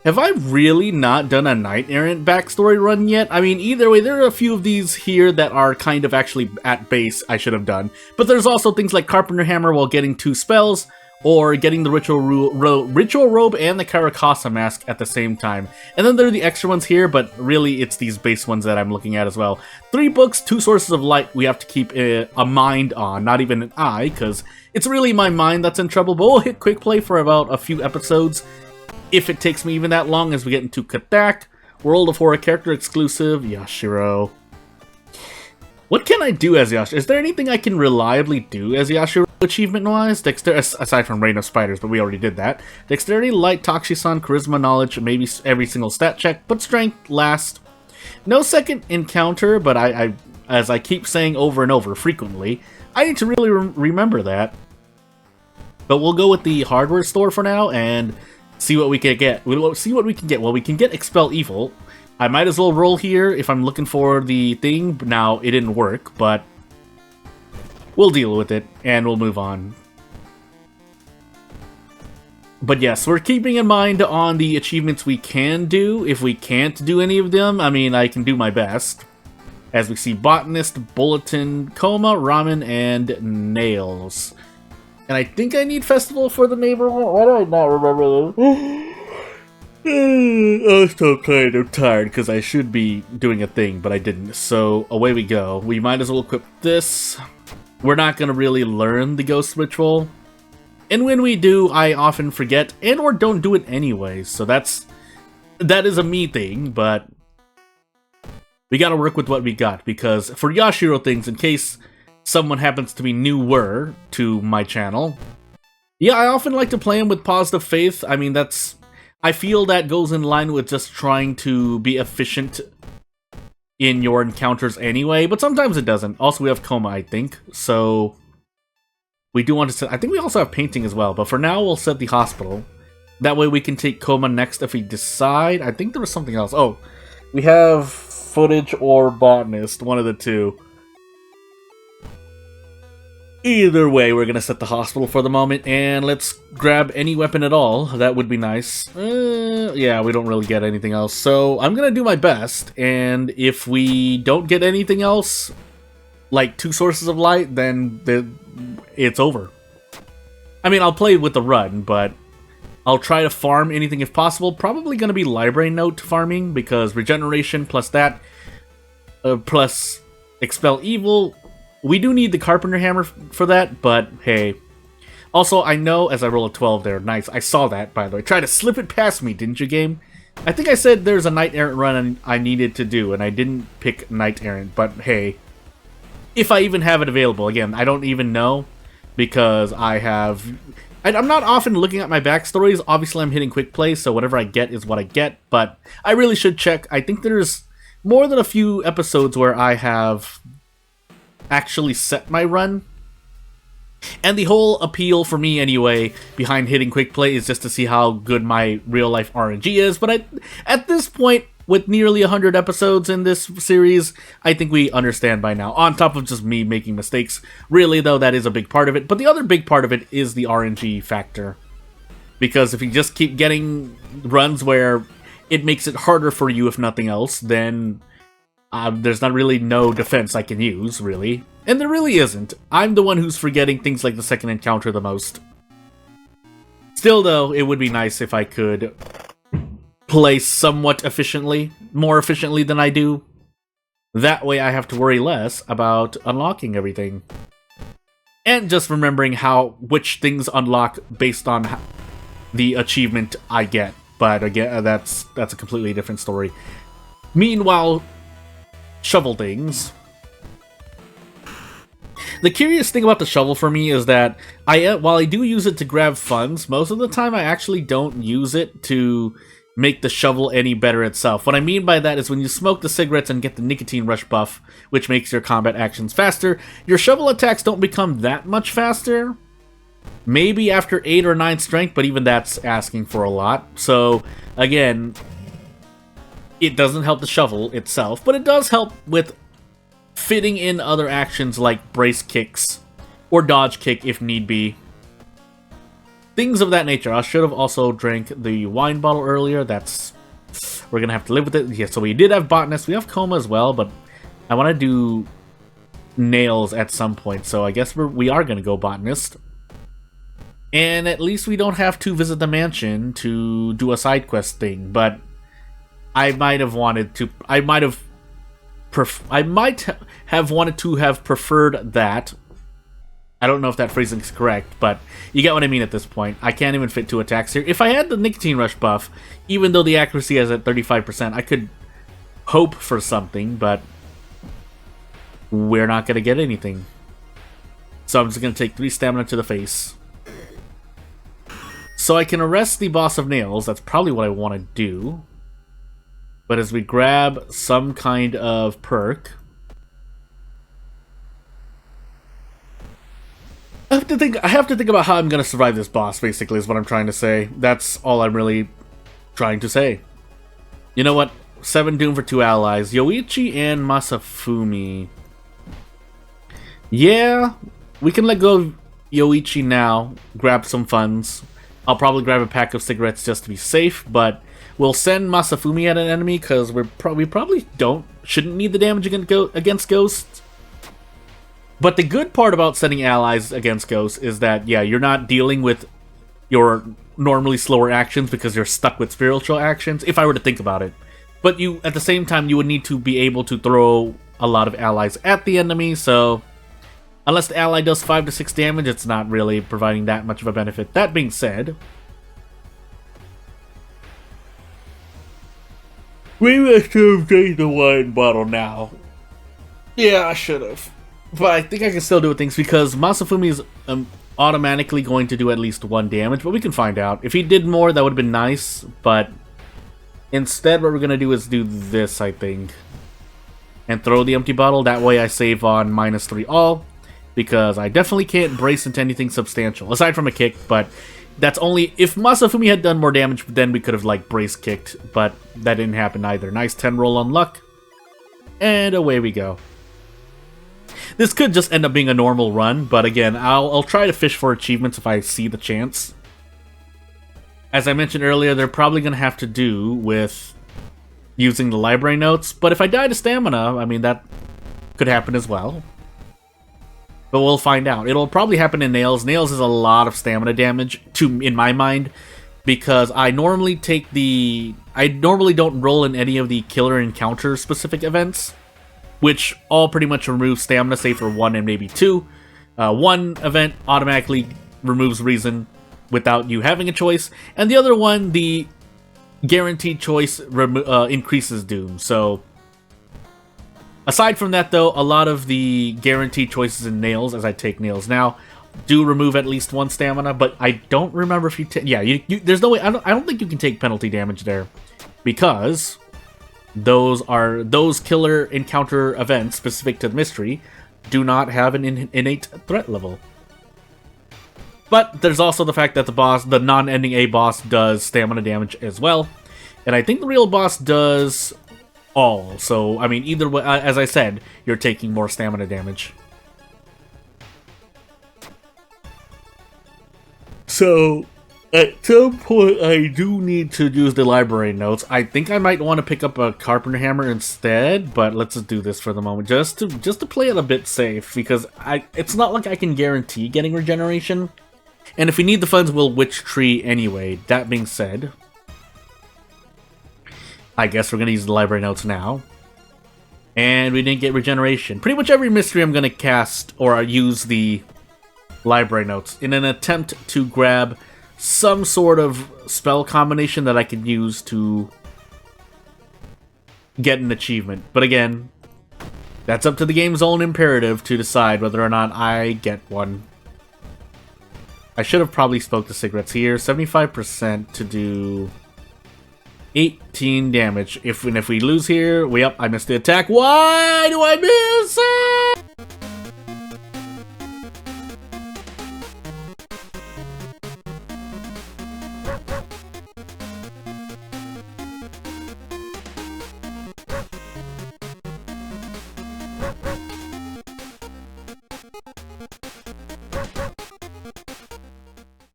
Have I really not done a Knight Errant backstory run yet? I mean, either way, there are a few of these here that are kind of actually at base I should have done. But there's also things like Carpenter Hammer while getting 2 spells, or getting the Ritual Robe and the Karakasa Mask at the same time. And then there are the extra ones here, but really it's these base ones that I'm looking at as well. 3 books, 2 sources of light we have to keep a mind on, not even an eye, because it's really my mind that's in trouble. But we'll hit quick play for about a few episodes, if it takes me even that long, as we get into Katak, World of Horror character exclusive, Yashiro. What can I do as Yashiro? Is there anything I can reliably do as Yashiro achievement-wise? Aside from Rain of Spiders, but we already did that. Dexterity, Light, Takshisan, Charisma, Knowledge, maybe every single stat check, but Strength last. No second encounter, but I as I keep saying over and over frequently, I need to really remember that. But we'll go with the hardware store for now, and see what we can get. We'll see what we can get. Well, we can get Expel Evil. I might as well roll here if I'm looking for the thing. Now, it didn't work, but we'll deal with it, and we'll move on. But yes, we're keeping in mind on the achievements we can do. If we can't do any of them, I mean, I can do my best. As we see Botanist, Bulletin, Coma, Ramen, and Nails. And I think I need Festival for the neighborhood. Why do I not remember this? I'm so kind of tired because I should be doing a thing, but I didn't. So away we go. We might as well equip this. We're not going to really learn the Ghost Ritual. And when we do, I often forget and or don't do it anyway. So that is a me thing, but we got to work with what we got. Because for Yashiro things, in case someone happens to be newer to my channel, yeah, I often like to play him with Positive Faith. I mean, I feel that goes in line with just trying to be efficient in your encounters anyway, but sometimes it doesn't. Also, we have Coma, I think, so we do want to set... I think we also have Painting as well, but for now, we'll set the Hospital. That way we can take Coma next if we decide. I think there was something else. Oh, we have Footage or Botanist, one of the two. Either way, we're gonna set the Hospital for the moment, and let's grab any weapon at all. That would be nice. Yeah, we don't really get anything else, so I'm gonna do my best, and if we don't get anything else, like 2 sources of light, then it's over. I mean, I'll play with the run, but I'll try to farm anything if possible. Probably gonna be Library Note farming, because Regeneration plus that, plus Expel Evil. We do need the Carpenter Hammer for that, but hey. Also, I know as I roll a 12 there, nice. I saw that, by the way. Try to slip it past me, didn't you, game? I think I said there's a Knight Errant run I needed to do, and I didn't pick Knight Errant, but hey. If I even have it available. Again, I don't even know, because I'm not often looking at my backstories. Obviously, I'm hitting quick play, so whatever I get is what I get, but I really should check. I think there's more than a few episodes where I have actually set my run. And the whole appeal for me anyway behind hitting quick play is just to see how good my real life RNG is. But at this point, with nearly 100 episodes in this series, I think we understand by now. On top of just me making mistakes. Really though, that is a big part of it. But the other big part of it is the RNG factor. Because if you just keep getting runs where it makes it harder for you if nothing else, then there's not really no defense I can use, really. And there really isn't. I'm the one who's forgetting things like the second encounter the most. Still, though, it would be nice if I could play somewhat efficiently. More efficiently than I do. That way I have to worry less about unlocking everything. And just remembering which things unlock based on the achievement I get. But again, that's a completely different story. Meanwhile, shovel things. The curious thing about the shovel for me is that while I do use it to grab funds, most of the time I actually don't use it to make the shovel any better itself. What I mean by that is when you smoke the cigarettes and get the nicotine rush buff, which makes your combat actions faster, your shovel attacks don't become that much faster. Maybe after 8 or 9 strength, but even that's asking for a lot. So, again, it doesn't help the shovel itself, but it does help with fitting in other actions like brace kicks or dodge kick if need be. things of that nature. I should have also drank the wine bottle earlier. We're gonna have to live with it. Yeah, so we did have botanist. We have coma as well, but I want to do nails at some point. So I guess we are gonna go botanist. And at least we don't have to visit the mansion to do a side quest thing. But I might have wanted to. I might have wanted to have preferred that. I don't know if that phrasing is correct, but you get what I mean at this point. I can't even fit 2 attacks here. If I had the Nicotine Rush buff, even though the accuracy is at 35%, I could hope for something, but we're not going to get anything. So I'm just going to take 3 stamina to the face. So I can arrest the boss of nails. That's probably what I want to do. But as we grab some kind of perk... I have to think about how I'm going to survive this boss, basically, is what I'm trying to say. That's all I'm really trying to say. You know what? 7 Doom for 2 allies. Yoichi and Masafumi. Yeah, we can let go of Yoichi now. Grab some funds. I'll probably grab a pack of cigarettes just to be safe, but we'll send Masafumi at an enemy, because we probably shouldn't need the damage against ghosts. But the good part about sending allies against ghosts is that, yeah, you're not dealing with your normally slower actions because you're stuck with spiritual actions, if I were to think about it. But you, at the same time, you would need to be able to throw a lot of allies at the enemy, so unless the ally does 5 to 6 damage, it's not really providing that much of a benefit. That being said, we must have taken the wine bottle now. Yeah, I should have. But I think I can still do things because Masafumi is automatically going to do at least 1 damage, but we can find out. If he did more, that would have been nice, but instead what we're going to do is do this, I think. And throw the empty bottle. That way I save on -3 all, because I definitely can't brace into anything substantial, aside from a kick, but that's only... If Masafumi had done more damage, then we could have, like, brace kicked, but that didn't happen either. Nice 10 roll on luck, and away we go. This could just end up being a normal run, but again, I'll try to fish for achievements if I see the chance. As I mentioned earlier, they're probably going to have to do with using the library notes, but if I die to stamina, I mean, that could happen as well. But we'll find out. It'll probably happen in Nails. Nails is a lot of stamina damage, in my mind, because I normally don't roll in any of the killer encounter specific events, which all pretty much remove stamina, save for 1 and maybe 2. 1 event automatically removes reason without you having a choice, and the other one, the guaranteed choice, increases doom. So, aside from that though, a lot of the guaranteed choices in Nails, as I take Nails now, do remove at least 1 stamina, but I don't remember if you there's no way, I don't think you can take penalty damage there, because those killer encounter events specific to the mystery do not have an innate threat level. But there's also the fact that the non-ending A boss does stamina damage as well, and I think the real boss does all. So I mean, either way, as I said, you're taking more stamina damage. So at some point, I do need to use the library notes. I think I might want to pick up a carpenter hammer instead, but let's just do this for the moment, just to play it a bit safe, because it's not like I can guarantee getting regeneration. And if we need the funds, we'll witch tree anyway. That being said, I guess we're gonna use the library notes now. And we didn't get regeneration. Pretty much every mystery I'm gonna cast or use the library notes in an attempt to grab some sort of spell combination that I can use to get an achievement. But again, that's up to the game's own imperative to decide whether or not I get one. I should have probably smoked the cigarettes here. 75% to do 18 damage. If we lose here, I missed the attack. Why do I miss